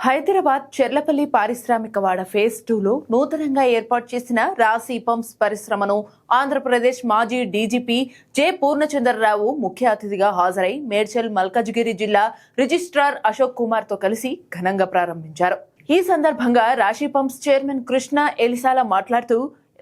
Hyderabad Cherlapally పారిశ్రామికవాడ phase 2లో నూతనంగా ఏర్పాటు చేసిన రాశి పంప్స్ పరిశ్రమను ఆంధ్రప్రదేశ్ మాజీ డీజీపీ జె పూర్ణచంద్రరావు ముఖ్య అతిథిగా హాజరై మేడ్చల్ మల్కాజ్గిరి జిల్లా రిజిస్ట్రార్ అశోక్ కుమార్ తో కలిసి ఘనంగా ప్రారంభించారు. ఈ సందర్భంగా రాశి పంప్స్ చైర్మన్ కృష్ణ ఎలిసాల మాట్లాడుతూ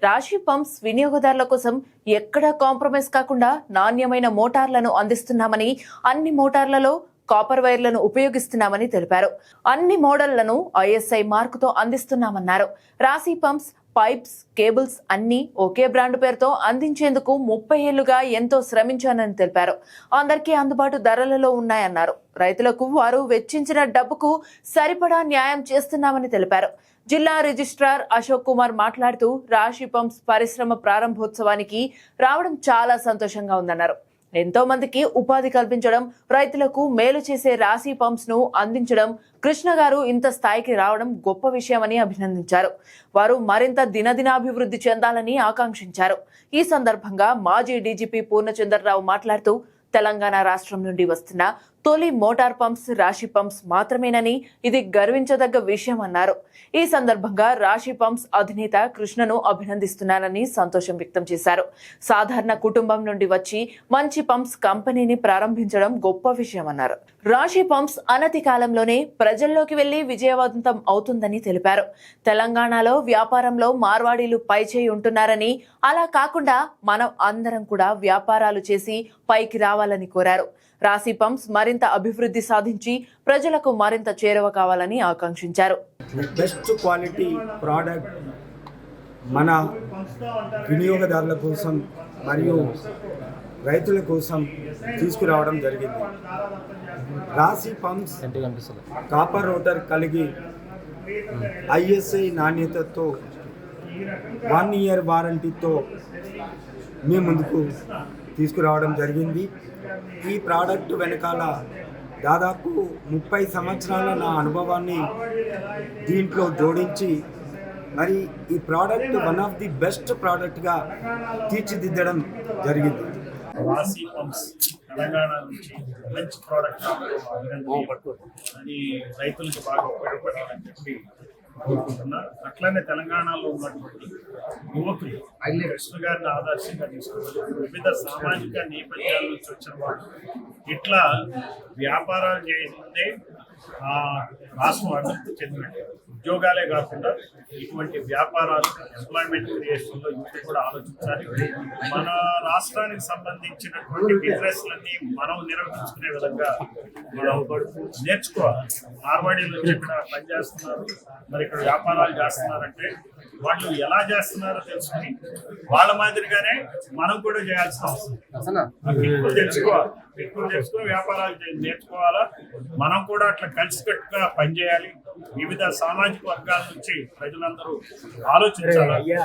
రాశి పంప్స్ వినియోగదారుల కోసం ఎక్కడా కాంప్రమైజ్ కాకుండా నాణ్యమైన మోటార్లను అందిస్తున్నామని, అన్ని మోటార్లలో కాపర్ వైర్లను ఉపయోగిస్తున్నామని తెలిపారు. అన్ని మోడళ్లను ఐఎస్ఐ మార్కుతో అందిస్తున్నామన్నారు. రాశి పంప్స్, పైప్స్, కేబుల్స్ అన్ని ఒకే బ్రాండ్ పేరుతో అందించేందుకు 30 ఏళ్లుగా ఎంతో శ్రమించానని తెలిపారు. అందరికీ అందుబాటు ధరలలో ఉన్నాయన్నారు. రైతులకు వారు వెచ్చించిన డబ్బుకు సరిపడా న్యాయం చేస్తున్నామని తెలిపారు. జిల్లా రిజిస్ట్రార్ అశోక్ కుమార్ మాట్లాడుతూ రాశి పంప్స్ పరిశ్రమ ప్రారంభోత్సవానికి రావడం చాలా సంతోషంగా ఉందన్నారు. ఎంతో మందికి ఉపాధి కల్పించడం, రైతులకు మేలు చేసే రాశి పంప్స్ ను అందించడం, కృష్ణ గారు ఇంత స్థాయికి రావడం గొప్ప విషయమని అభినందించారు. వారు మరింత దినదినాభివృద్ధి చెందాలని ఆకాంక్షించారు. ఈ సందర్భంగా మాజీ డీజీపీ పూర్ణచంద్రరావు మాట్లాడుతూ తెలంగాణ రాష్ట్రం నుండి వస్తున్న తొలి మోటార్ పంప్స్ రాశి పంప్స్ మాత్రమేనని, ఇది గర్వించదగ్గ విషయం అన్నారు. ఈ సందర్భంగా రాశి పంప్స్ అధినేత కృష్ణను అభినందిస్తున్నానని సంతోషం వ్యక్తం చేశారు. సాధారణ కుటుంబం నుండి వచ్చి మంచి పంప్స్ కంపెనీని ప్రారంభించడం గొప్ప విషయం అన్నారు. రాశి పంప్స్ అనతి కాలంలోనే ప్రజల్లోకి వెళ్లి విజయవంతం అవుతుందని తెలిపారు. తెలంగాణలో వ్యాపారంలో మార్వాడీలు పైచేయి ఉంటున్నారని, అలా కాకుండా మనం అందరం కూడా వ్యాపారాలు చేసి పైకి రావాలని కోరారు. రాశి పంప్స్ మరింత అభివృద్ధి సాధించి ప్రజలకు మరింత చేరువ కావాలని ఆకాంక్షించారు. బెస్ట్ క్వాలిటీ ప్రోడక్ట్ మన వినియోగదారుల కోసం మరియు రైతుల కోసం తీసుకురావడం జరిగింది. రాశి పంప్స్ కాపర్ రోటర్ కలిగి ఐఎస్ఐ నాణ్యతతో 1 ఇయర్ వారంటీతో మీ ముందుకు తీసుకురావడం జరిగింది. ఈ ప్రోడక్ట్ వెనకాల దాదాపు 30 సంవత్సరాల నా అనుభవాన్ని దీంట్లో జోడించి మరి ఈ product one of the best ప్రోడక్ట్గా తీర్చిదిద్దడం జరిగింది. రాశి పంప్స్ తెలంగాణ నుంచి మంచి ప్రోడక్ట్ అది రైతులకు బాగా ఉపయోగపడాలని చెప్పి కోరుకుంటున్నారు. అట్లనే తెలంగాణలో ఉన్నటువంటి యువకులు కృష్ణ గారిని ఆదర్శంగా తీసుకున్నారు. వివిధ సామాజిక నేపథ్యాల నుంచి వచ్చిన వాళ్ళు ఇట్లా వ్యాపారాలు చేస్తే రాష్ట్రం అభివృద్ధి చెందినట్టు, ఉద్యోగాలే కాకుండా ఇటువంటి వ్యాపారాలు ఎంప్లాయ్మెంట్ క్రియేషన్లో యూత్ కూడా ఆలోచించాలి. మన రాష్ట్రానికి సంబంధించినటువంటి బిజినెస్లన్నీ మనం నిర్వహించుకునే విధంగా మనం నేర్చుకోవాలి. మార్వాడీలు వచ్చి ఇక్కడ పనిచేస్తున్నారు, మరి ఇక్కడ వ్యాపారాలు చేస్తున్నారంటే వాళ్ళు ఎలా చేస్తున్నారో తెలుసుకుని వాళ్ళ మాదిరిగానే మనం కూడా చేయాల్సిన అవసరం. ఎక్కువ తెలుసుకుని వ్యాపారాలు నేర్చుకోవాలా. మనం కూడా అట్లా కలిసికట్టుగా పనిచేయాలి. వివిధ సామాజిక వర్గాల నుంచి ప్రజలందరూ ఆలోచించాలి.